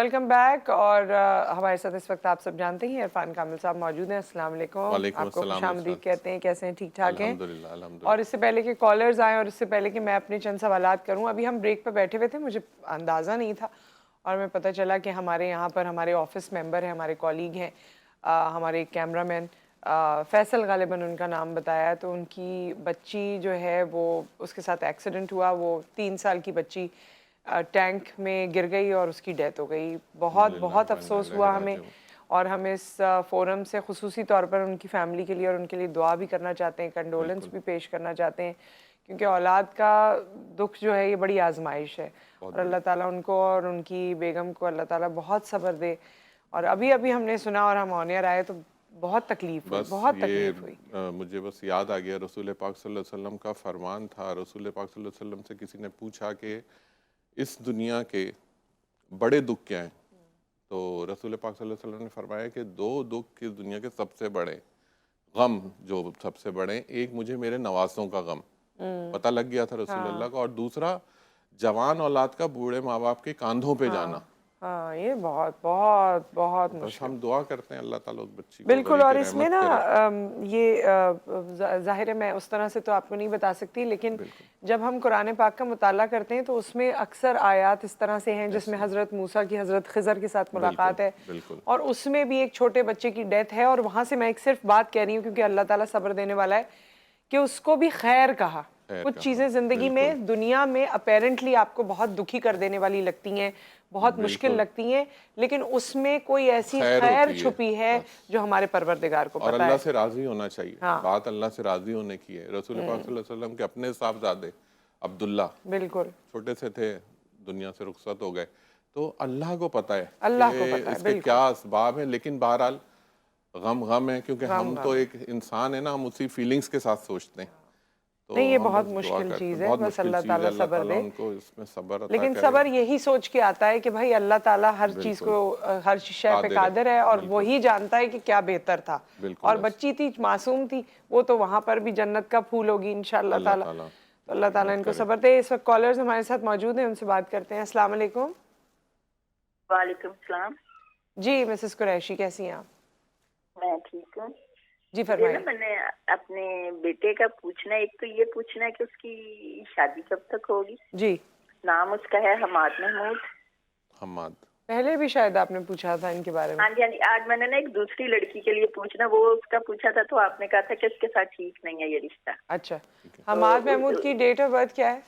Welcome back. और हमारे साथ इस वक्त आप सब जानते ही इरफान कामिल साहब मौजूद हैं। अस्सलाम वालेकुम। वालेकुम आपको अस्सलाम खुशामदीद नुसरत। कहते हैं। कैसे हैं? ठीक ठाक हैं? अल्हम्दुलिल्लाह और अल्हम्दुलिल्लाह। इससे पहले कि कॉलर्स आएँ और इससे पहले कि मैं अपने चंद सवालात करूं, अभी हम ब्रेक पर बैठे हुए थे, मुझे अंदाज़ा नहीं था और मैं पता चला कि हमारे यहाँ पर हमारे ऑफिस मेंबर हैं, हमारे कॉलीग हैं, हमारे कैमरामैन फैसल गालिबन उनका नाम बताया, तो उनकी बच्ची जो है वो उसके साथ एक्सीडेंट हुआ। वो 3 साल की बच्ची टैंक में गिर गई और उसकी डेथ हो गई। बहुत अल्हम्दुलिल्लाह बहुत व इन्ना अफसोस इलैहि हुआ हमें। राजिऊन। और हम इस फोरम से खुसूसी तौर पर उनकी फैमिली के लिए और उनके लिए दुआ भी करना चाहते हैं, कंडोलेंस बिल्कुल, भी पेश करना चाहते हैं, क्योंकि औलाद का दुख जो है ये बड़ी आजमाइश है। बहुत और बड़ी। अल्लाह ताला उनको और उनकी बेगम को अल्लाह ताला बहुत सब्र दे। और अभी अभी हमने सुना और हम ऑन एयर आए तो बहुत तकलीफ हुई, बस बहुत ये तकलीफ हुई। मुझे बस याद आ गया, रसूल पाक सल्लल्लाहु अलैहि वसल्लम का फरमान था। रसूल पाक सल्लल्लाहु अलैहि वसल्लम से किसी ने पूछा कि इस दुनिया के बड़े दुख क्या हैं, तो रसूल पाक सल्लल्लाहु अलैहि वसल्लम ने फरमाया कि दो दुख इस दुनिया के सबसे बड़े गम, जो सबसे बड़े हैं, एक मुझे मेरे नवासों का गम पता लग गया था रसूलुल्लाह हाँ को, और दूसरा जवान औलाद का बूढ़े माँ बाप के कांधों पे जाना। हाँ हाँ, ये बहुत बहुत बहुत तो बस मुश्किल। हम दुआ करते हैं अल्लाह ताला उस बच्ची को बिल्कुल। गरीक और इसमें रहमत ना करे। ये जाहिर है मैं उस तरह से तो आपको नहीं बता सकती, लेकिन बिल्कुल जब हम कुरान पाक का मुताला करते हैं तो उसमें अक्सर आयात इस तरह से हैं जिसमें ऐसे हैं। हज़रत मूसा की हज़रत खिज़र के साथ बिल्कुल मुलाकात है बिल्कुल और उसमें भी एक छोटे बच्चे की डेथ है। और वहाँ से मैं एक सिर्फ बात कह रही हूँ क्योंकि अल्लाह ताला सब्र देने वाला है कि उसको भी खैर कहा। खैर कुछ कहा। चीज़ें ज़िंदगी बिल्कुल में दुनिया में अपेरेंटली आपको बहुत दुखी कर देने वाली लगती हैं, बहुत मुश्किल बिल्कुल लगती हैं, लेकिन उसमें कोई ऐसी खैर खैर होती है छुपी है बस। जो हमारे परवरदिगार को और पता अल्लाह है। से राज़ी होना चाहिए, हाँ बात अल्लाह से राज़ी होने की है। रसूल पाक सल्लल्लाहु अलैहि वसल्लम के अपने साहबजादे अब्दुल्ला बिल्कुल। छोटे से थे, दुनिया से रुखसत हो गए, तो अल्लाह को पता है अल्लाह को कि पता है। इसके बिल्कुल। क्या असबाब हैं, लेकिन बहरहाल गम गम है, क्योंकि गम हम तो गम है। एक इंसान है ना, हम उसी फीलिंग्स के साथ सोचते हैं। तो नहीं, ये हम बहुत बस दुआ मुश्किल करते हैं, चीज़ है, बहुत बस मुश्किल अल्लाह चीज़ है, ताला अल्लाह सब्र ताला दे। उनको इसमें सब्र अता लेकिन करे। सब्र यही सोच के आता है कि भाई अल्लाह ताला हर चीज़ बिल्कुल को हर शय पे कादिर कादिर है और बिल्कुल वही जानता है कि क्या बेहतर था। बिल्कुल और बस बच्ची थी, मासूम थी, वो तो वहाँ पर भी जन्नत का फूल होगी इंशाअल्लाह अल्लाह ताला। ताला तो अल्लाह ताला रहमत इनको करे। सब्र दे। इस वक्त कॉलर्स हमारे साथ मौजूद हैं, उनसे बात करते हैं। अस्सलाम वालेकुम। वालेकुम सलाम। जी मिसेस कुरैशी, कैसी हैं आप? मैं ठीक हूँ। जी मुझे ना फरमाइए। मैंने अपने बेटे का पूछना है, एक तो ये पूछना है कि उसकी शादी कब तक होगी। जी, नाम उसका है हमाद महमूद। हम्माद। पहले भी शायद आपने पूछा था इनके बारे में। हाँ जी हाँ जी, आज मैंने ना एक दूसरी लड़की के लिए पूछना, वो उसका पूछा था तो आपने कहा था कि उसके साथ ठीक नहीं है ये रिश्ता। अच्छा, ठीक है हमाद महमूद की डेट ऑफ बर्थ क्या है?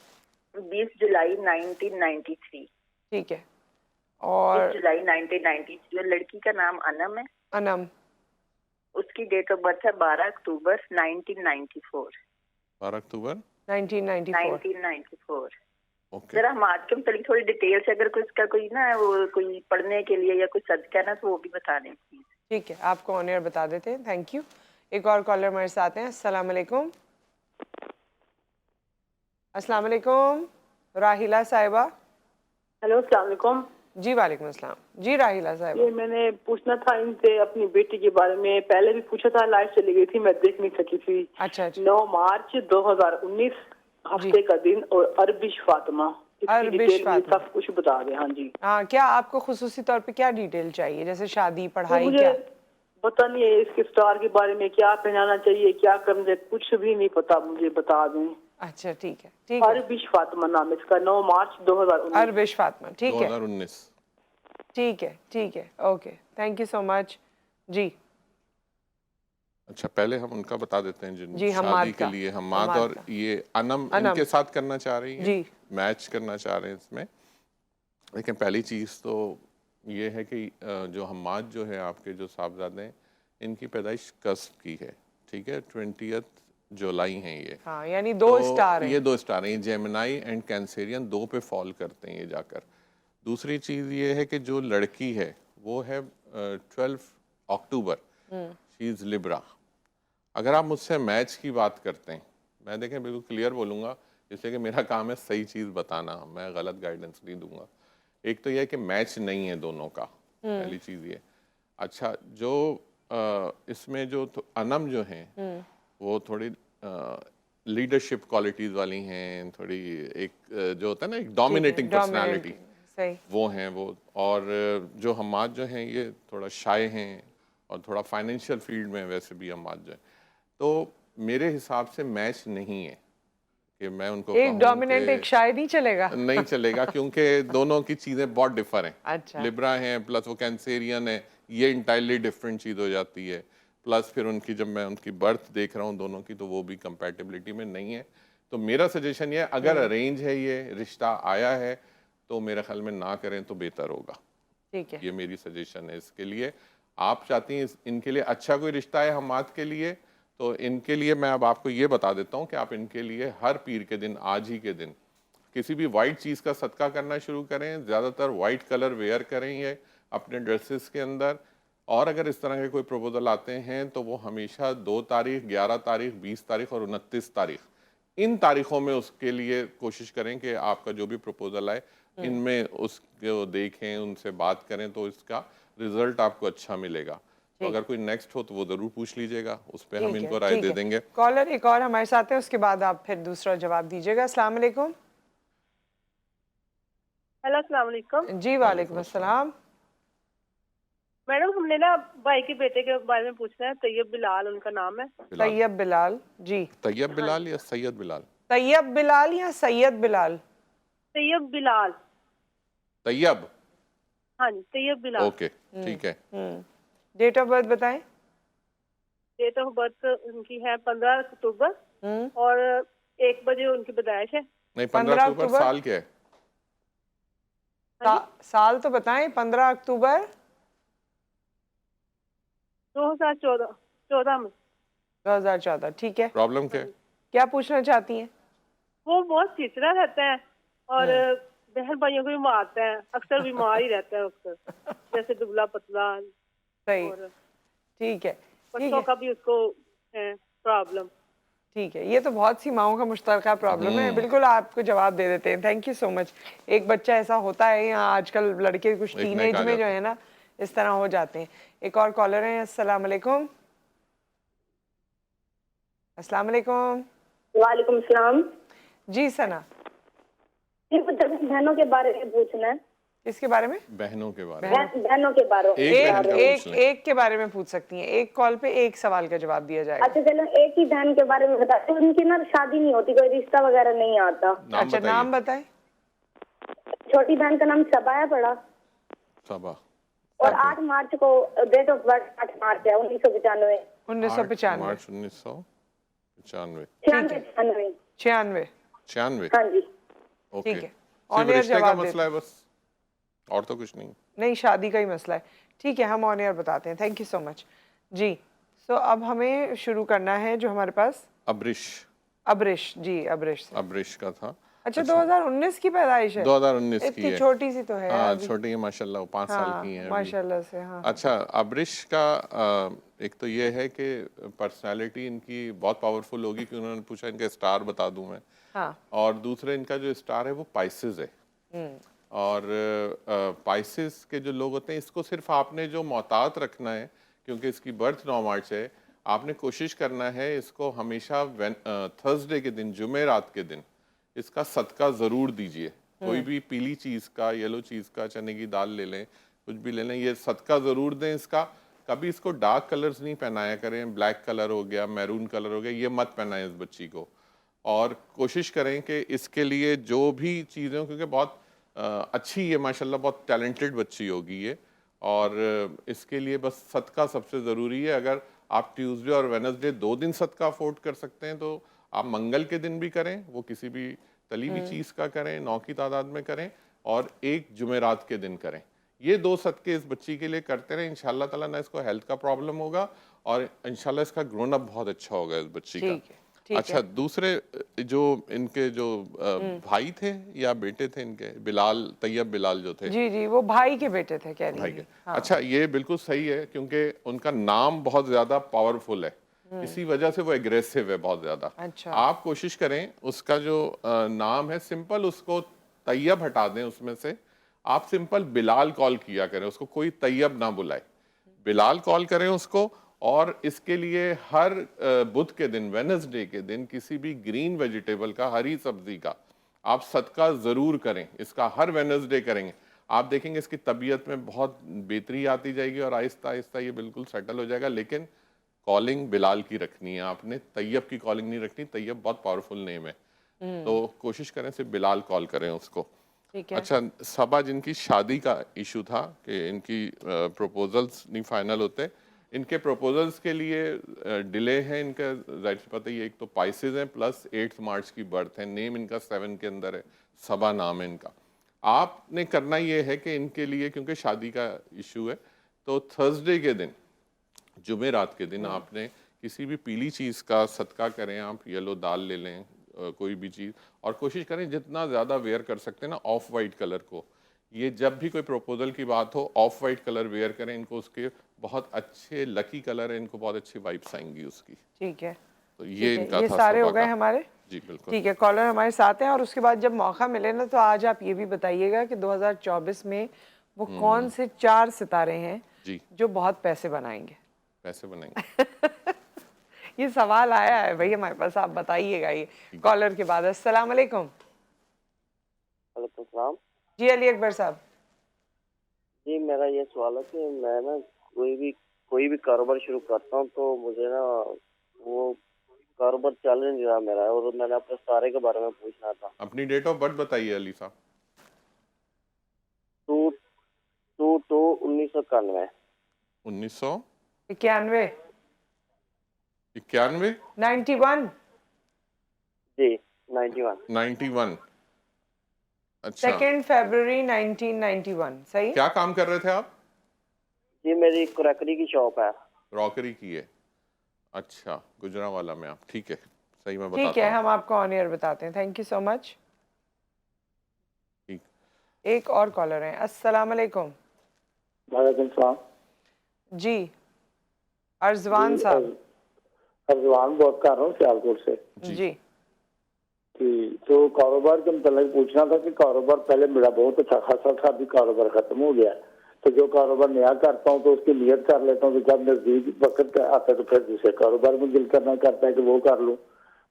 20 जुलाई 1993। ठीक है। 20 और जुलाई 1993। और लड़की का नाम अनम है। अनम। उसकी डेट ऑफ बर्थ है 12 अक्टूबर 1994। 12 अक्टूबर 1994। 1994। ओके। जरा हम आज के मतलब थोड़ी डिटेल से, अगर कोई उसका कोई ना वो कोई पढ़ने के लिए या कोई सदका है ना, तो वो भी बता दें प्लीज। ठीक है, आपको ऑन एयर बता देते हैं। Thank you. एक और कॉलर हमारे साथ हैं। अस्सलाम वालेकुम। अस्सलाम वालेकुम राहिला साहिबा। हेलो अस्सलाम वालेकुम। जी वालेकुम अस्सलाम। जी राहिला साहिबा। ये मैंने पूछना था इनसे अपनी बेटी के बारे में, पहले भी पूछा था, लाइट चली गई थी, मैं देख नहीं सकी थी। अच्छा अच्छा। 9 मार्च 2019 जी। हफ्ते का दिन और अरबिश फातिमा। इसकी अरबिश डिटेल मुझे फातिमा। सब कुछ बता दें। हाँ जी। हाँ, क्या आपको खुसूसी तौर पे क्या डिटेल चाहिए, जैसे शादी, ये पढ़ाई, मुझे क्या? पता नहीं है इसके स्टार के बारे में, क्या पहनाना चाहिए, क्या करना चाहिए, कुछ भी नहीं पता, मुझे बता दें। अच्छा ठीक है ठीक है। अरबिश फातिमा नाम इसका, 9 मार्च 2019। अरबिश फातिमा, ठीक है 2019। ठीक है। Okay, thank you so much. जी अच्छा, पहले हम उनका बता देते हैं जिन जी, शादी हम्माद के का। लिए हम्माद, हम्माद और का। ये अनम अनम। इनके साथ करना चाह रही हैं, जी मैच करना चाह रहे हैं इसमें। लेकिन पहली चीज़ तो ये है कि जो हम्माद जो है आपके जो साहबजादे हैं, इनकी पैदाइश कस्ब की है, ठीक है, 20 जुलाई हैं ये। हाँ, यानी दो तो स्टार हैं। ये 2 स्टार हैं, जेमिनाई एंड कैंसेरियन, 2 पे फॉल करते हैं ये जाकर। दूसरी चीज़ ये है कि जो लड़की है वो है 12 अक्टूबर, शी इज़ लिब्रा। अगर आप मुझसे मैच की बात करते हैं, मैं देखें बिल्कुल क्लियर बोलूँगा, इसलिए कि मेरा काम है सही चीज़ बताना, मैं गलत गाइडेंस नहीं दूंगा। एक तो यह है कि मैच नहीं है दोनों का, पहली चीज़ ये। अच्छा, जो इसमें जो अनम जो हैं वो थोड़ी लीडरशिप क्वालिटीज़ वाली हैं, थोड़ी एक जो होता है ना, एक डोमिनेटिंग पर्सनालिटी, सही। वो हैं वो। और जो हमाद जो हैं ये थोड़ा शाय हैं और थोड़ा फाइनेंशियल फील्ड में वैसे भी हमाद जो है, तो मेरे हिसाब से मैच नहीं है कि मैं उनको एक कहूँ डोमिनेंट एक कि शायद नहीं चलेगा। नहीं चलेगा, क्योंकि दोनों की चीज़ें बहुत डिफर हैं। अच्छा। लिब्रा हैं प्लस वो कैंसेरियन है, ये इंटायरली डिफरेंट चीज़ हो जाती है। प्लस फिर उनकी जब मैं उनकी बर्थ देख रहा हूँ दोनों की, तो वो भी कंपैटिबिलिटी में नहीं है। तो मेरा सजेशन ये है, अगर अरेंज है, ये रिश्ता आया है, तो मेरे ख्याल में ना करें तो बेहतर होगा। ठीक है। ये मेरी सजेशन है इसके लिए। आप चाहती हैं इनके लिए अच्छा कोई रिश्ता है हमाद के लिए, तो इनके लिए मैं अब आपको ये बता देता हूँ कि आप इनके लिए हर पीर के दिन, आज ही के दिन, किसी भी वाइट चीज़ का सदका करना शुरू करें। ज़्यादातर वाइट कलर वेयर करें ये अपने ड्रेसेस के अंदर। और अगर इस तरह के कोई प्रपोजल आते हैं तो वो हमेशा 2 तारीख, 11 तारीख, 20 तारीख और 29 तारीख, इन तारीखों में उसके लिए कोशिश करें कि आपका जो भी प्रपोजल आए इनमें उसको देखें, उनसे बात करें, तो इसका रिजल्ट आपको अच्छा मिलेगा। तो अगर कोई नेक्स्ट हो तो वो ज़रूर पूछ लीजिएगा, उस पर हम इनको राय दे देंगे। कॉलर एक और हमारे साथ है, उसके बाद आप फिर दूसरा जवाब दीजिएगा। अस्सलाम वालेकुम। हेलो, अस्सलाम वालेकुम। जी वालेकुम अस्सलाम। मैडम, हमने ना भाई के बेटे के बारे में पूछना है। तैयब बिलाल उनका नाम है। बिलाल। तैयब बिलाल जी। तैयब बिलाल या सैयद बिलाल? तैयब बिलाल या सैयद बिलाल? तैयब बिलाल। तैयब। हाँ जी, तैयब बिलाल। ओके, ठीक है। डेट ऑफ बर्थ बताएं। डेट ऑफ बर्थ उनकी है 15 अक्टूबर और 1 बजे उनकी पैदाइश है। नहीं, 15 अक्टूबर साल क्या है? साल तो बताएं। 15 अक्टूबर 2014 में। 2014 ठीक है। प्रॉब्लम क्या है? क्या पूछना चाहती हैं? वो बहुत चिड़चिड़ा रहता है और बहन भाइयों को भी मारता है। अक्सर बीमार ही रहता है अक्सर, जैसे दुबला पतला। सही। और ठीक है। बच्चों का भी उसको है प्रॉब्लम। ठीक है, ये तो बहुत सी माओं का मुश्तरका प्रॉब्लम है। बिल्कुल आपको जवाब दे देते हैं। Thank you so much. एक बच्चा ऐसा होता है यहाँ आजकल, लड़के कुछ टीनेज में जो है ना इस तरह हो जाते हैं। एक और कॉलर है। अस्सलाम वालेकुम। अस्सलाम वालेकुम। वालेकुम सलाम। जी सना। बहनों के बारे में पूछना है। किसके बारे में? बहनों के बारे में। बहनों के बारे में। एक के बारे में पूछ सकती हैं। एक कॉल पे एक सवाल का जवाब दिया जाएगा। अच्छा चलो, एक ही बहन के बारे में बताते। उनकी ना शादी नहीं होती, कोई रिश्ता वगैरह नहीं आता। अच्छा, नाम बताए। छोटी बहन का नाम सबा है, बड़ा सबा। और 8 मार्च को डेट ऑफ बर्थ 8 मार्च है 1995। 1995। मार्च 1995। 96। हाँ जी। ओके। ठीक है। सिर्फ रिश्ते का मसला है बस, और तो कुछ नहीं। नहीं, शादी का ही मसला है। ठीक है, हम ऑन एयर बताते हैं। थैंक यू सो मच जी। सो अब हमें शुरू करना है जो हमारे पास अब्रिश जी, अब्रिश से। अब्रिश का था। अच्छा, 2019 की पैदाइश है। 2019 की है। इतनी छोटी सी तो है। हाँ, छोटी है माशाल्लाह, 5 साल की है माशाल्लाह से। हाँ। अच्छा, अब्रिश का एक तो ये है कि पर्सनालिटी इनकी बहुत पावरफुल होगी कि उन्होंने पूछा इनका स्टार बता दूं मैं। हाँ। और दूसरे इनका जो स्टार है वो पाइसेस है। और पाइसेस के जो लोग होते हैं, इसको सिर्फ आपने जो मोहतात रखना है, क्योंकि इसकी बर्थ 9 मार्च है, आपने कोशिश करना है इसको हमेशा थर्सडे के दिन, जुमे रात के दिन इसका सदका ज़रूर दीजिए। कोई भी पीली चीज़ का, येलो चीज़ का, चने की दाल ले लें, कुछ भी ले लें, ये सदका ज़रूर दें इसका। कभी इसको डार्क कलर्स नहीं पहनाया करें, ब्लैक कलर हो गया, मैरून कलर हो गया, ये मत पहनाएं इस बच्ची को। और कोशिश करें कि इसके लिए जो भी चीज़ें, क्योंकि बहुत अच्छी है माशाल्लाह, बहुत टैलेंटेड बच्ची होगी ये, और इसके लिए बस सदका सबसे ज़रूरी है। अगर आप ट्यूसडे और वेडनेसडे 2 दिन सदका अफोर्ड कर सकते हैं तो आप मंगल के दिन भी करें, वो किसी भी तली हुई चीज़ का करें, 9 की तादाद में करें, और एक जुमेरात के दिन करें। ये 2 सदके इस बच्ची के लिए करते रहें, इंशाल्लाह ताला ना इसको हेल्थ का प्रॉब्लम होगा और इंशाल्लाह इसका ग्रोन अप बहुत अच्छा होगा इस बच्ची का। अच्छा, दूसरे जो इनके जो भाई थे या बेटे थे इनके, बिलाल, तैयब बिलाल जो थे, जी, वो भाई के बेटे थे, कह रही है। हाँ। अच्छा, ये बिल्कुल सही है क्योंकि उनका नाम बहुत ज्यादा पावरफुल है, इसी वजह से वो एग्रेसिव है बहुत ज्यादा। अच्छा। आप कोशिश करें उसका जो नाम है सिंपल, उसको तैयब हटा दें उसमें से, आप सिंपल बिलाल कॉल किया करें उसको, कोई तैयब ना बुलाए, बिलाल कॉल करें उसको। और इसके लिए हर बुध के दिन, वेडनेसडे के दिन, किसी भी ग्रीन वेजिटेबल का, हरी सब्जी का आप सदका ज़रूर करें, इसका हर वेडनेसडे करेंगे, आप देखेंगे इसकी तबीयत में बहुत बेहतरी आती जाएगी और आहिस्ता आहिस्ता ये बिल्कुल सेटल हो जाएगा। लेकिन कॉलिंग बिलाल की रखनी है आपने, तैयब की कॉलिंग नहीं रखनी। तैयब बहुत पावरफुल नेम है, तो कोशिश करें सिर्फ बिलाल कॉल करें उसको। ठीक है। अच्छा, सबा जिनकी शादी का इशू था कि इनकी प्रपोजल्स नहीं फाइनल होते, इनके प्रपोजल्स के लिए डिले है इनका, जाहिर सी बात है। ये एक तो पाइसेस हैं प्लस 8 मार्च की बर्थ है, नेम इनका 7 के अंदर है, सबा नाम है इनका। आपने करना ये है कि इनके लिए, क्योंकि शादी का इशू है, तो थर्सडे के दिन, जुमेरात के दिन आपने किसी भी पीली चीज़ का सदका करें। आप येलो दाल ले लें, कोई भी चीज़, और कोशिश करें जितना ज़्यादा वेयर कर सकते हैं ना ऑफ वाइट कलर को। ये जब भी कोई प्रपोजल की बात हो ऑफ वाइट कलर वेयर करें, इनको उसके बहुत अच्छे लकी कलर है, इनको बहुत अच्छी वाइब्स आएंगी उसकी। ठीक है, तो ये इनका ये था सारे हो सबा गए का। हमारे। जी बिल्कुल। ठीक है, कॉलर हमारे साथ हैं और उसके बाद जब मौका मिले ना तो आज आप ये भी बताइएगा कि 2024 में वो कौन से 4 सितारे हैं जी, जो बहुत पैसे बनाएंगे। पैसे बनेंगे। ये सवाल आया है भाई हमारे पास, आप बताइएगा ये कॉलर के बाद। अस्सलाम वालेकुम। वालेकुम सलाम। जी अली अकबर साहब। जी मेरा ये सवाल है कि मैं ना कोई भी कारोबार शुरू करता हूँ तो मुझे ना वो कारोबार चल नहीं रहा मेरा, और मैंने अपने सारे के बारे में पूछना था। अपनी डेट ऑफ बर्थ बताइए अली साहब। 2/2/1991। 1991। 91। जी 91। 91। अच्छा, 2 फरवरी 1991। सही। क्या काम कर रहे थे आप? जी मेरी क्रैकरी की शॉप है। रॉकरी की है। अच्छा, गुजरांवाला में आप। ठीक है, सही मैं ठीक बताता है, हूँ। हम आपको ऑन एयर बताते हैं। Thank you so much. ठीक। एक और कॉलर हैं। अस्सलाम वालेकुम। वालेकुम सलाम। जी अर्जवान साहब। अर्जवान बात कर रहा हूँ सियालकोट से। जी तो कारोबार के मतलब पूछना था कि कारोबार पहले मेरा बहुत अच्छा खासा था, अभी कारोबार खत्म हो गया। तो जो कारोबार नया करता हूँ तो उसकी नियत कर लेता हूँ, तो जब नजदीक वक्त आता है तो फिर दूसरे कारोबार में दिल करना करता है कि वो कर लूँ,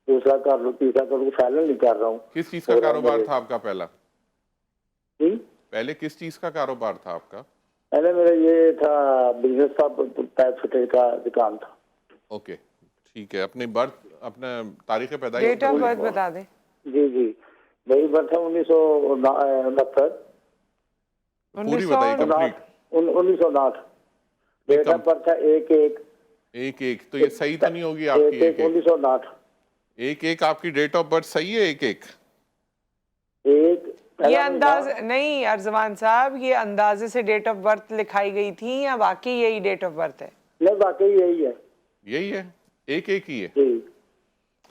दूसरा कर लूँ, तीसरा कर लूँ। फाइनल नहीं कर रहा हूँ। किस चीज का कारोबार था आपका पहला? जी पहले किस चीज का कारोबार था आपका? पहले मेरा ये था, बिजनेस था, पैप फिटर का दुकान था। ओके, ठीक है। अपनी बर्थ, अपना तारीख पैदाइश डेट ऑफ बताइए। बर्थ बता दें। जी जी मेरी बर्थ है 1969। पूरी बताइए, कंप्लीट। 1959। डेट ऑफ बर्थ है 1/1। एक तो ये सही तो नहीं होगी आपकी। 1959। एक आपकी डेट ऑफ बर्थ सही है? एक ये अंदाज नहीं अर्जवान साहब, ये अंदाजे से डेट ऑफ बर्थ लिखाई गई थी या वाकई यही डेट ऑफ बर्थ है? नहीं, वाकई यही है। यही है, एक ही है। जी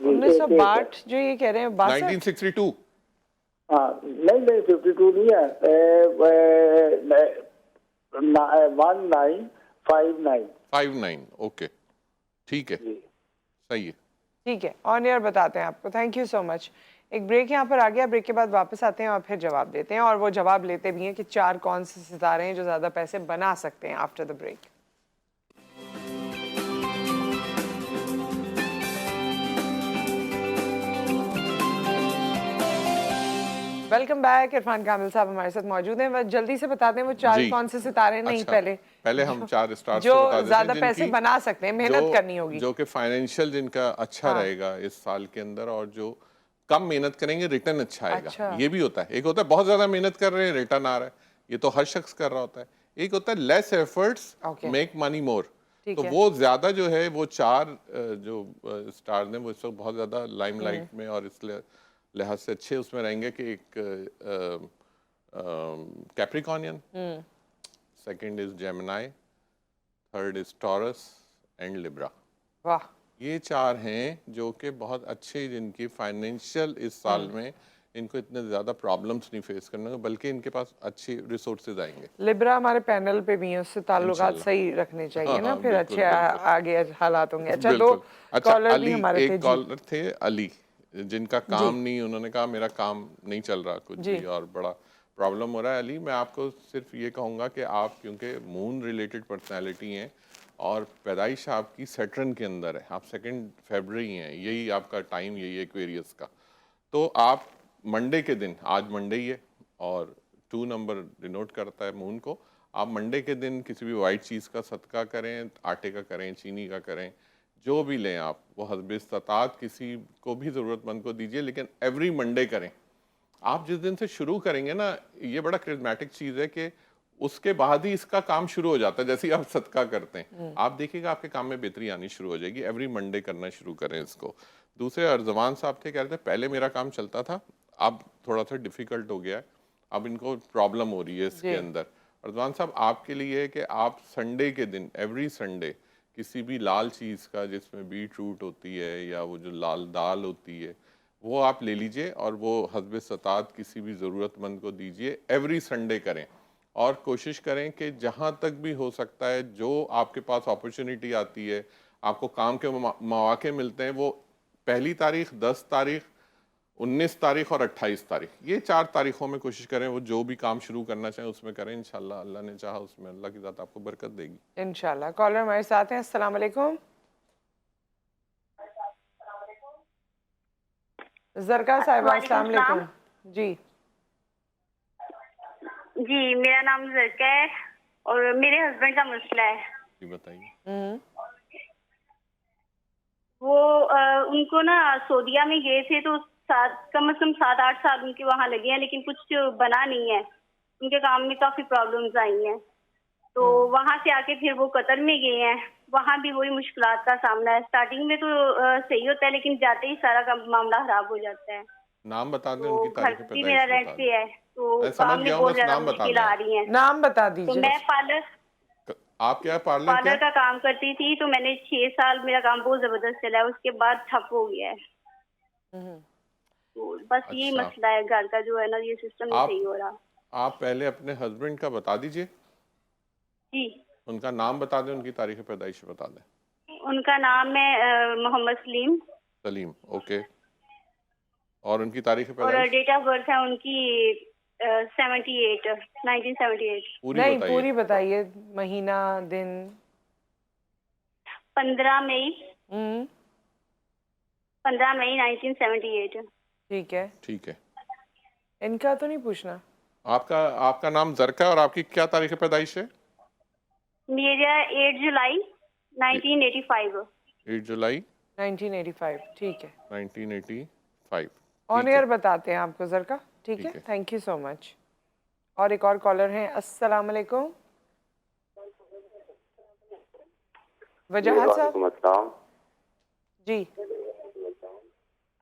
1962 जो ये कह रहे हैं 62। 1962। हाँ नहीं 52 नहीं है, 1959। 59। ओके, ठीक है, सही है। ठीक है, ऑन एयर बताते हैं आपको। Thank you so much. एक ब्रेक यहाँ पर आ गया, ब्रेक के बाद वापस आते हैं और फिर जवाब देते हैं, और वो जवाब लेते भी हैं कि 4 कौन से सितारे हैं जो ज़्यादा पैसे बना सकते हैं after the break. Welcome back. Irfan Kamil साहब हमारे साथ मौजूद हैं। बस जल्दी से बता दें वो 4 कौन से सितारे। नहीं, अच्छा, पहले हम 4 स्टार्स जो बता देते हैं ज्यादा जिनकी- पैसे बना सकते हैं, मेहनत करनी होगी, जो कि फाइनेंशियल जिनका अच्छा रहेगा इस साल के अंदर, और जो कम मेहनत करेंगे रिटर्न अच्छा आएगा। अच्छा। ये भी होता है। एक होता है बहुत ज्यादा मेहनत कर रहे हैं रिटर्न आ रहा है, ये तो हर शख्स कर रहा होता है। एक होता है लेस एफर्ट्स मेक मनी मोर। तो वो ज्यादा जो है वो 4 जो स्टार्स हैं वो इस वक्त बहुत ज्यादा लाइमलाइट में और इसलिए लिहाज से अच्छे उसमें रहेंगे कि एक Capricornian, second is Gemini, third is taurus and Libra. वाह, ये 4 हैं जो कि बहुत अच्छे, जिनकी फाइनेंशियल इस साल में इनको इतने ज़्यादा प्रॉब्लम्स नहीं फेस करने, बल्कि इनके पास अच्छी रिसोर्सेज आएंगे। लिब्रा हमारे पैनल पे भी हैं, उससे ताल्लुकात इंशाल्लाह। सही रखने चाहिए हाँ, ना, हाँ, फिर बिल्कुल, अच्छे बिल्कुल। आगे हालात होंगे। अच्छा, बिल्कुल। 2 अच्छा, कॉलर भी अली, हमारे थे। एक कॉलर थे अली, जिनका काम नहीं, उन्होंने कहा मेरा काम नहीं चल रहा कुछ भी और बड़ा प्रॉब्लम हो रहा है। अली, मैं आपको सिर्फ ये कहूँगा कि आप क्योंकि मून रिलेटेड पर्सनैलिटी हैं और पैदाइश आपकी सैटर्न के अंदर है, आप 2 फरवरी हैं, यही आपका टाइम, यही एक्वेरियस का, तो आप मंडे के दिन, आज मंडे ही है और 2 नंबर डिनोट करता है मून को, आप मंडे के दिन किसी भी वाइट चीज़ का सदका करें, आटे का करें, चीनी का करें, जो भी लें आप, वो हस्ब इस्तात किसी को भी ज़रूरतमंद को दीजिए, लेकिन एवरी मंडे करें। आप जिस दिन से शुरू करेंगे ना, ये बड़ा क्रिस्मेटिक चीज़ है कि उसके बाद ही इसका काम शुरू हो जाता है। जैसे ही आप सदका करते हैं, आप देखिएगा आपके काम में बेहतरी आनी शुरू हो जाएगी। एवरी मंडे करना शुरू करें इसको। दूसरे अर्जवान साहब थे, कह रहे थे पहले मेरा काम चलता था, अब थोड़ा सा डिफ़िकल्ट हो गया है, अब इनको प्रॉब्लम हो रही है इसके अंदर। अर्जवान साहब, आपके लिए है कि आप संडे के दिन, एवरी संडे, किसी भी लाल चीज़ का जिसमें बीट रूट होती है या वो जो लाल दाल होती है, वो आप ले लीजिए और वो हस्ब इस्तात किसी भी ज़रूरतमंद को दीजिए। एवरी संडे करें और कोशिश करें कि जहाँ तक भी हो सकता है, जो आपके पास अपॉर्चुनिटी आती है, आपको काम के मौके मिलते हैं, वो पहली तारीख, 10 तारीख, 19 तारीख और 28 तारीख, ये 4 तारीखों में कोशिश करें वो जो भी काम शुरू करना चाहें उसमें करें। इंशाल्लाह अल्लाह ने चाहा उसमें अल्लाह की ज़ात आपको बरकत देगी इंशाल्लाह। कॉलर हमारे साथ हैं। अस्सलाम वालेकुम। जरका साहिबा, अस्सलाम वालेकुम। जी जी, मेरा नाम जरका है और मेरे हस्बैंड का मसला है। जी बताइए। वो उनको ना सऊदीया में गए थे तो कम से कम 7-8 साल उनके वहाँ लगे हैं, लेकिन कुछ बना नहीं है। उनके काम में काफी प्रॉब्लम्स आई हैं, तो वहाँ से आके फिर वो कतर में गए हैं। वहाँ भी वही मुश्किलात का सामना है। स्टार्टिंग में तो सही होता है, लेकिन जाते ही सारा का मामला खराब हो जाता है। नाम बता दें, तो उनकी घर तारीख भी मेरा रेंट पे है, तो मैं समझ काम में गया हूँ, बहुत बस ज्यादा नाम बता मुश्किल दें। आ रही है। नाम बता तो दीजिए। मैं पार्लर आप क्या पार्लर पार्लर क्या? का काम करती थी, तो मैंने 6 साल मेरा काम बहुत जबरदस्त चला है, उसके बाद ठप हो गया है। तो बस यही अच्छा। मसला है घर का, जो है ना, ये सिस्टम नहीं सही हो रहा। आप पहले अपने हस्बैंड का बता दीजिए, जी, उनका नाम बता दें, उनकी तारीख पैदाइश बता दें। उनका नाम है मोहम्मद सलीम सलीम, ओके। और उनकी तारीख और पैदाइश डेट ऑफ बर्थ है उनकी 1978। पूरी नहीं, बताइए। पूरी बताइए, महीना, दिन। 15 मई हम्म 15 मई 1978। ठीक है। ठीक है। इनका तो नहीं पूछना। आपका नाम जरका है और आपकी क्या तारीख पैदाइश है? मेरा 8 जुलाई 1985। 8 जुलाई 1985। ठीक है। 1985। ऑन एयर बताते हैं आपको जरका। ठीक ठीक है, है। Thank you so much. और एक और कॉलर हैं। अस्सलाम वालेकुम। वजाहत साहब। अस्सलाम। जी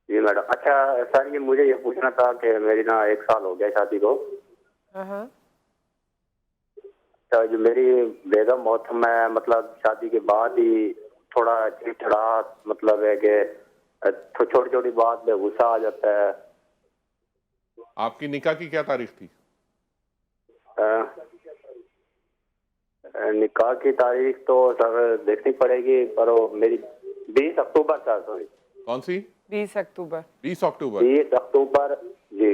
जी मैडम, अच्छा सर, ये मुझे ये पूछना था कि मेरी ना 1 साल हो गया शादी को। हाँ। तो जो मेरी बेगम मौसम है, मतलब शादी के बाद ही थोड़ा चिड़चिड़ा, मतलब है कि छोटी छोटी बात में गुस्सा आ जाता है। आपकी निकाह की क्या तारीख थी? निकाह की तारीख तो सर देखनी पड़ेगी, पर वो मेरी 20 अक्टूबर सर, सॉरी। कौन सी? 20 अक्टूबर। 20 अक्टूबर। 20 अक्टूबर जी।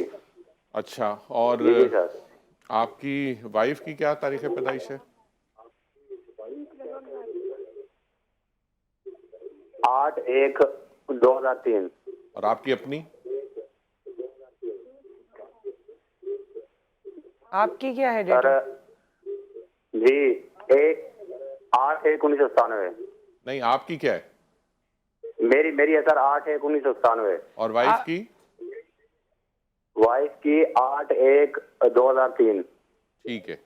अच्छा, और जी सर। आपकी वाइफ की क्या तारीख पैदाइश है? 8/1/2003। और आपकी अपनी? आपकी क्या है सर डेट? जी 8/1/1997। नहीं, आपकी क्या है? मेरी है सर 8/1/1997। और वाइफ की? वाइफ की 8/1/2003। ठीक है।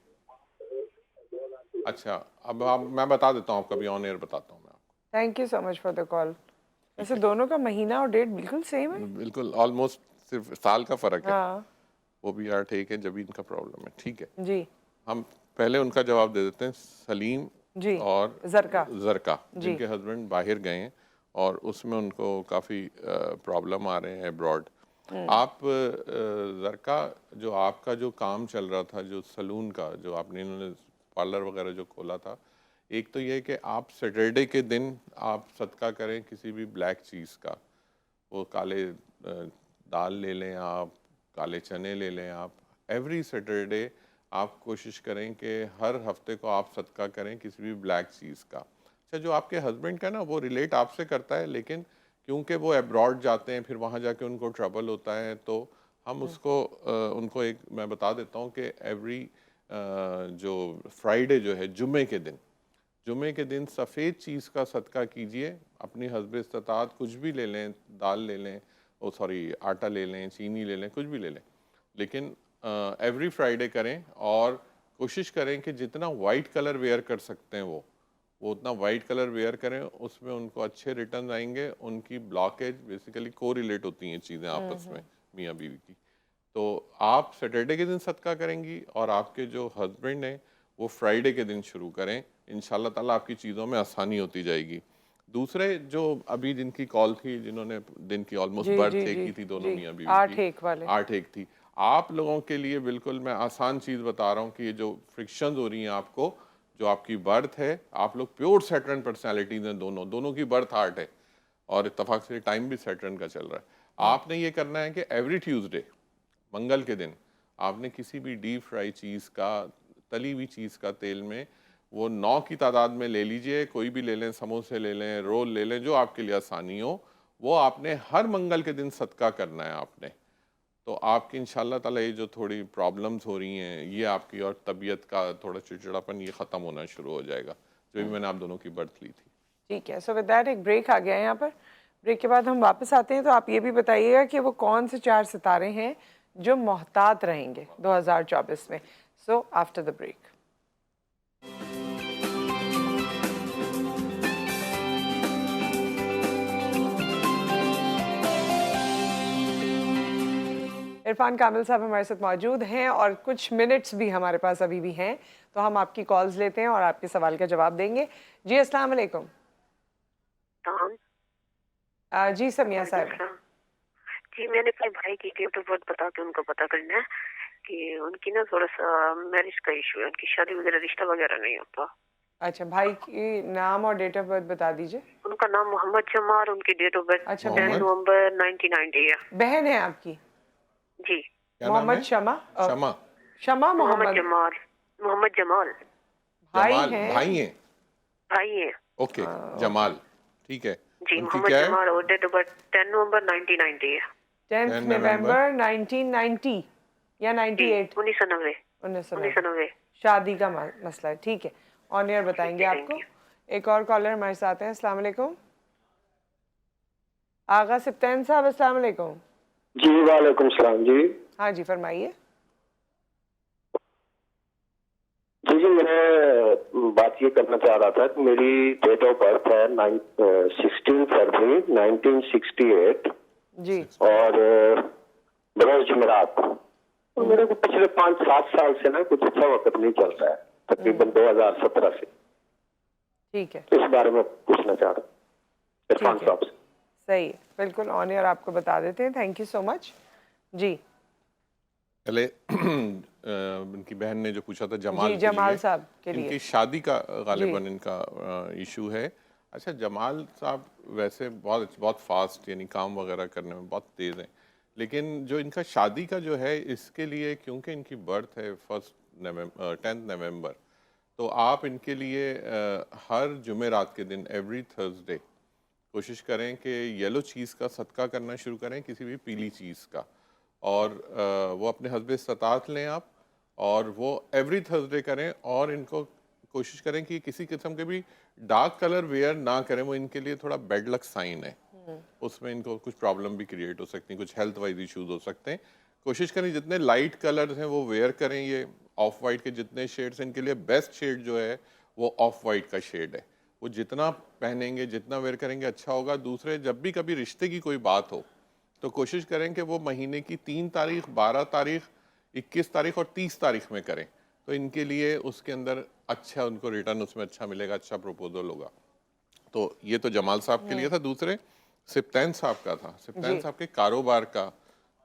अच्छा, अब मैं बता देता हूँ, कभी ऑन एयर बताता हूँ मैं आपको। Thank you so much for the call. वैसे दोनों का महीना और डेट बिल्कुल सेम है। बिल्कुल, ऑलमोस्ट सिर्फ साल का फर्क है। हाँ वो भी 8/1 है, जब भी इनका प्रॉब्लम है। ठीक है, जी हम पहले उनका जवाब दे देते हैं। सलीम जी और जरका जी। जिनके हस्बैंड बाहर गए हैं और उसमें उनको काफ़ी प्रॉब्लम आ रहे हैं अब्रॉड। आप जरका, जो आपका जो काम चल रहा था, जो सलून का, जो आपने इन्होंने पार्लर वगैरह जो खोला था, एक तो ये है कि आप सैटरडे के दिन आप सदका करें किसी भी ब्लैक चीज़ का। वो काले दाल ले लें आप, काले चने ले लें आप। एवरी सैटरडे आप कोशिश करें कि हर हफ्ते को आप सदका करें किसी भी ब्लैक चीज़ का। अच्छा, जो आपके हस्बैंड का ना, वो रिलेट आपसे करता है, लेकिन क्योंकि वो अब्रॉड जाते हैं, फिर वहाँ जाके उनको ट्रबल होता है, तो हम उसको उनको एक मैं बता देता हूँ कि एवरी जो फ्राइडे जो है जुमे के दिन सफ़ेद चीज़ का सदका कीजिए। अपनी हस्ब इस्तात कुछ भी ले लें, दाल ले लें, आटा ले लें, चीनी ले लें, कुछ भी ले लें, लेकिन एवरी फ्राइडे करें और कोशिश करें कि जितना वाइट कलर वेयर कर सकते हैं वो उतना वाइट कलर वेयर करें। उसमें उनको अच्छे रिटर्न आएंगे। उनकी ब्लॉकेज बेसिकली को रिलेट होती हैं चीज़ें आपस में मियाँ बीवी की। तो आप सैटरडे के दिन सदका करेंगी और आपके जो हस्बैंड हैं वो फ्राइडे के दिन शुरू करें। इंशाल्लाह ताला आपकी चीज़ों में आसानी होती जाएगी। दूसरे जो अभी जिनकी कॉल थी, जिन्होंने दिन की ऑलमोस्ट बर्थ एक की थी, दोनों मियाँ बीवी की 8 एक थी। आप लोगों के लिए बिल्कुल मैं आसान चीज़ बता रहा हूँ कि ये जो फ्रिक्शन हो रही हैं आपको, जो आपकी बर्थ है, आप लोग प्योर सैटर्न पर्सनैलिटीज़ हैं, दोनों की बर्थ 8 है और इत्तफाक से टाइम भी सैटर्न का चल रहा है। आपने ये करना है कि एवरी ट्यूसडे, मंगल के दिन, आपने किसी भी डीप फ्राई चीज़ का, तली हुई चीज़ का तेल में वो 9 की तादाद में ले लीजिए। कोई भी ले लें, समोसे ले लें, रोल ले लें, जो आपके लिए आसानी हो, वो आपने हर मंगल के दिन सदका करना है आपने। तो आपकी इंशाल्लाह ताला ये जो थोड़ी प्रॉब्लम्स हो रही हैं, ये आपकी और तबीयत का थोड़ा चिड़चिड़ापन, ये ख़त्म होना शुरू हो जाएगा, जो भी मैंने आप दोनों की बर्थ ली थी। ठीक है, सो विद दैट एक ब्रेक आ गया है यहाँ पर। ब्रेक के बाद हम वापस आते हैं। तो आप ये भी बताइएगा कि वो कौन से 4 सितारे हैं जो मोहतात रहेंगे 2024 में। So after the break. Irfan Kamil साहब हमारे साथ मौजूद हैं और कुछ मिनट्स भी हमारे पास अभी भी हैं, तो हम आपकी कॉल्स लेते हैं और आपके सवाल का जवाब देंगे। जी अस्सलाम वालेकुम। जी समिया साहब। जी मैंने अपने भाई की डेट ऑफ बर्थ बता के उनको पता करना है कि उनकी ना थोड़ा सा मैरिज का इशू है, उनकी शादी वगैरह, रिश्ता वगैरह नहीं होता। अच्छा, भाई की नाम और डेट ऑफ बर्थ बता दीजिए। उनका नाम मोहम्मद जमाल, उनकी डेट ऑफ बर्थ 10 नवंबर 1990 है। बहन है आपकी? जी। मोहम्मद शमा मोहम्मद जमाल। मोहम्मद जमाल भाई हैं? भाई हैं। ओके, जमाल, ठीक है जी। मोहम्मद जमाल और डेट ऑफ बर्थ 10 नवंबर 1990 है। 10 नवंबर 1990 या 98? 1990। शादी का मसला है, ठीक है। ऑन एयर बताएंगे आपको। एक और कॉलर हमारे साथ हैं। अस्सलाम वालेकुम। आगा सिप्तैन साहब, अस्सलाम वालेकुम। जी वालेकुम सलाम जी। हाँ जी, फरमाइए। जी मैं बात ये करना चाह रहा था कि मेरी डेट ऑफ बर्थ है 16 फरवरी 1968 जी, और बरोज जुमेरात। और मेरे को पिछले 5-7 साल से ना कुछ अच्छा वक्त नहीं चल रहा है, तकरीबन 2017 से। ठीक है, इस बारे में पूछना चाह रहा हूँ इरफान साहब से। सही है, बिल्कुल ऑन एयर आपको बता देते हैं। Thank you so much. जी पहले इनकी बहन ने जो पूछा था जमाल साहब के लिए, इनकी शादी का गालिबन इनका इशू है। अच्छा, जमाल साहब वैसे बहुत फास्ट, यानी काम वगैरह करने में बहुत तेज़ हैं, लेकिन जो इनका शादी का जो है, इसके लिए क्योंकि इनकी बर्थ है 10 नवंबर, तो आप इनके लिए हर जुमेरात के दिन एवरी थर्सडे कोशिश करें कि येलो चीज़ का सदका करना शुरू करें, किसी भी पीली चीज़ का, और वो अपने हस्बे इस्तात लें आप, और वो एवरी थर्सडे करें। और इनको कोशिश करें कि किसी किस्म के भी डार्क कलर वेयर ना करें, वो इनके लिए थोड़ा बैड लक साइन है। उसमें इनको कुछ प्रॉब्लम भी क्रिएट हो सकती हैं, कुछ हेल्थ वाइज इश्यूज हो सकते हैं। कोशिश करें जितने लाइट कलर्स हैं वो वेयर करें। ये ऑफ वाइट के जितने शेड्स हैं, इनके लिए बेस्ट शेड जो है वो ऑफ वाइट का शेड है। वो जितना पहनेंगे, जितना वेयर करेंगे, अच्छा होगा। दूसरे, जब भी कभी रिश्ते की कोई बात हो तो कोशिश करें कि वो महीने की 3 तारीख, 12 तारीख, 21 तारीख और 30 तारीख में करें, तो इनके लिए उसके अंदर अच्छा, उनको रिटर्न उसमें अच्छा मिलेगा, अच्छा प्रपोजल होगा। तो ये तो जमाल साहब के लिए था। दूसरे सिप्तैन साहब का था। सिप्तैन साहब के कारोबार का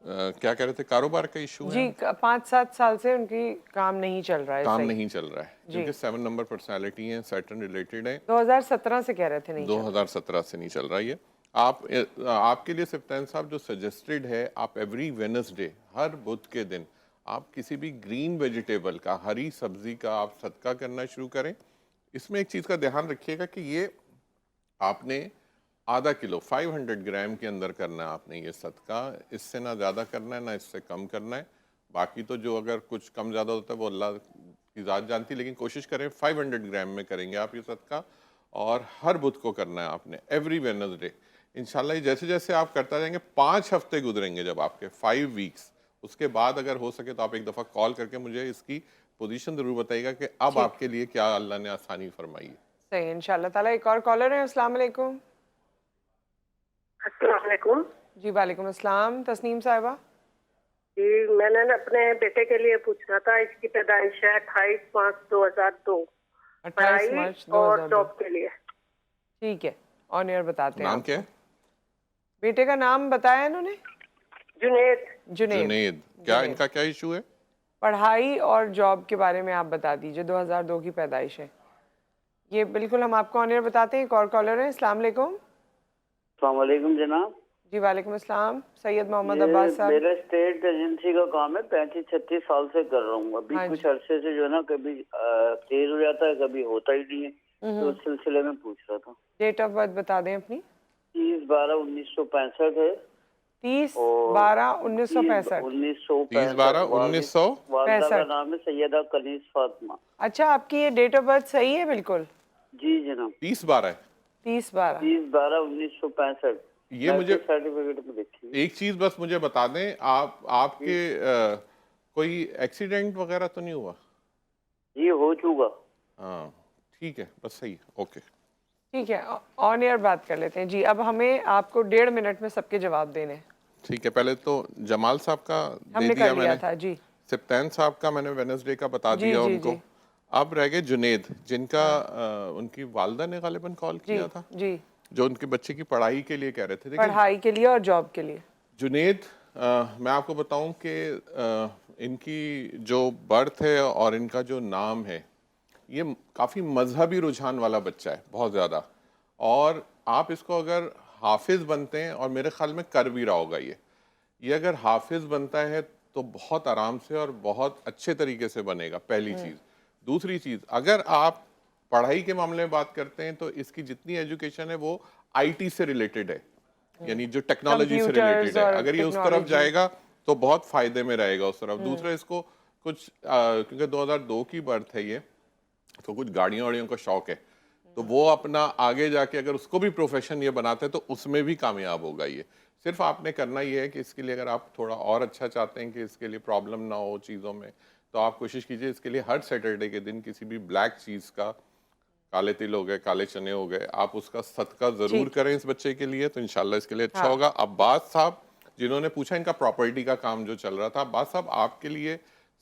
क्या कह रहे थे? कारोबार का इशू है जी। 5-7 साल से उनकी काम नहीं चल रहा है। नहीं चल रहा है, क्योंकि 7 नंबर पर्सनालिटी है, सैटर्न रिलेटेड है। 2017 से कह रहे थे नहीं 2017 से नहीं चल रहा है ये। आपके लिए सिप्तैन साहब जो सजेस्टेड है, आप एवरी वेडनेसडे, हर बुध के दिन, आप किसी भी ग्रीन वेजिटेबल का, हरी सब्जी का आप सदका करना शुरू करें। इसमें एक चीज़ का ध्यान रखिएगा कि ये आपने आधा किलो 500 ग्राम के अंदर करना है आपने ये सदका। इससे ना ज़्यादा करना है ना इससे कम करना है। बाकी तो जो अगर कुछ कम ज़्यादा होता है वो अल्लाह की ज़ात जानती है, लेकिन कोशिश करें 500 ग्राम में करेंगे आप ये सदका। और हर बुध को करना है आपने, एवरी वेडनेसडे। इंशाल्लाह ये जैसे जैसे आप करता जाएंगे, 5 हफ्ते गुजरेंगे जब आपके, 5 वीक्स, उसके बाद अगर हो सके तो आप एक दफ़ा कॉल करके मुझे इसकी पोजीशन ज़रूर बताइएगा कि अब आपके लिए क्या अल्लाह ने आसानी फरमाई है। सही, इंशाल्लाह ताला। एक और कॉलर है। अस्सलाम वालेकुम। अस्सलाम वालेकुम। जी वालेकुम अस्सलाम। तस्नीम साहिबा जी, मैंने ना अपने बेटे के लिए पूछना था। इसकी पैदाइश है 28/5/2002। 28 मार्च और 2002। जॉब के लिए। ठीक है, ऑन एयर बताते हैं। नाम क्या है बेटे का? नाम बताया इन्होंने, जुनेद। जुनेद। क्या इनका क्या इशू है? पढ़ाई और जॉब के बारे में आप बता दीजिए। 2002 की पैदाइश है ये। बिल्कुल, हम आपको ऑन एयर बताते हैं। एक और कॉलर है। अस्सलाम वालेकुम। अस्सलाम वालेकुम जनाब। जी वालेकुम अस्सलाम। सैयद मोहम्मद अब्बास साहब। मेरा स्टेट एजेंसी का काम है, 35-36 साल से कर रहा हूँ। अभी कुछ अरसे से जो है ना, कभी तेज हो जाता है, कभी होता ही नहीं है, तो उस सिलसिले में पूछ रहा था। डेट ऑफ बर्थ बता दें अपनी। 30/12/1965 है। 30/12/1965। 30/12/1965। वालिदा का नाम है सैयदा कनीज फातिमा। अच्छा, आपकी ये डेट ऑफ बर्थ सही है बिल्कुल? जी जनाब। 30/12 30/12/1965। ये मुझे सर्टिफिकेट में देखिए। एक चीज बस मुझे बता दें, आपके कोई एक्सीडेंट वगैरह तो नहीं हुआ? जी हो चुका। हाँ ठीक है, बस सही है, ओके ठीक है। ऑन एयर बात कर लेते हैं जी। अब हमें आपको 1.5 मिनट में सबके जवाब देने। ठीक है, पहले तो जमाल साहब का हमने दे दिया कर लिया मैंने था जी। सिप्तान साहब का मैंने वेडनेसडे का बता जी, दिया जी, उनको। जी। अब रह गए जुनेद, जिनका उनकी वालदा ने गालिबन कॉल किया था जी, जो उनके बच्चे की पढ़ाई के लिए कह रहे थे। पढ़ाई के लिए और जॉब के लिए। जुनेद, मैं आपको बताऊं कि इनकी जो बर्थ है और इनका जो नाम है, ये काफ़ी मजहबी रुझान वाला बच्चा है, बहुत ज़्यादा। और आप इसको अगर हाफिज़ बनते हैं, और मेरे ख्याल में कर भी रहा होगा ये अगर हाफिज़ बनता है तो बहुत आराम से और बहुत अच्छे तरीके से बनेगा, पहली चीज़। दूसरी चीज़, अगर आप पढ़ाई के मामले में बात करते हैं तो इसकी जितनी एजुकेशन है वो आईटी से रिलेटेड है, यानी जो टेक्नोलॉजी से रिलेटेड है। अगर ये उस तरफ जाएगा तो बहुत फायदे में रहेगा उस तरफ। दूसरा, इसको कुछ क्योंकि 2002 की बर्थ है ये, तो कुछ गाड़ियों वाड़ियों का शौक है, तो वो अपना आगे जाके अगर उसको भी प्रोफेशन ये बनाते हैं तो उसमें भी कामयाब होगा ये। सिर्फ आपने करना ये है कि इसके लिए अगर आप थोड़ा और अच्छा चाहते हैं कि इसके लिए प्रॉब्लम ना हो चीज़ों में, तो आप कोशिश कीजिए इसके लिए हर सैटरडे के दिन किसी भी ब्लैक चीज़ का, काले तिल हो गए, काले चने हो गए, आप उसका सदका ज़रूर करें इस बच्चे के लिए, तो इंशाल्लाह इसके लिए अच्छा होगा। अब्बास साहब जिन्होंने पूछा, इनका प्रॉपर्टी का काम जो चल रहा था, अब्बास साहब आपके लिए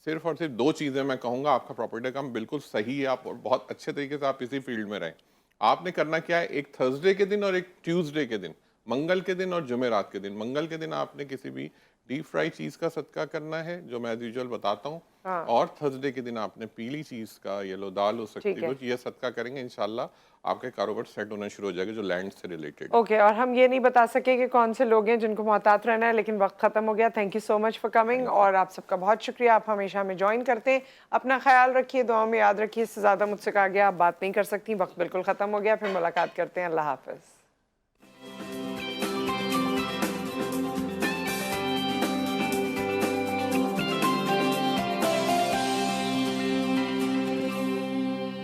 सिर्फ और सिर्फ 2 चीज़ें मैं कहूँगा। आपका प्रॉपर्टी का काम बिल्कुल सही है, आप और बहुत अच्छे तरीके से आप इसी फील्ड में रहें। आपने करना क्या है, एक थर्सडे के दिन और एक ट्यूसडे के दिन, मंगल के दिन और जुमेरात के दिन। मंगल के दिन आपने किसी भी डीप फ्राई चीज़ का सदका करना है, जो मैं एज यूजुअल बताता हूँ, और थर्सडे के दिन आपने पीली चीज़ का, येलो दाल हो सकती है कुछ, ये सदका करेंगे, इंशाल्लाह आपके कारोबार सेट होना शुरू हो जाएगा जो लैंड से रिलेटेड। ओके, और हम ये नहीं बता सके कि कौन से लोग हैं जिनको मोहतात रहना है, लेकिन वक्त खत्म हो गया। Thank you so much for coming, और आप सबका बहुत शुक्रिया, आप हमेशा हमें ज्वाइन करते हैं। अपना ख्याल रखिए, दुआ में याद रखिए। इससे ज़्यादा मुझसे कहा गया आप बात नहीं कर सकती, वक्त बिल्कुल ख़त्म हो गया। फिर मुलाकात करते हैं। अल्लाह हाफ़िज़।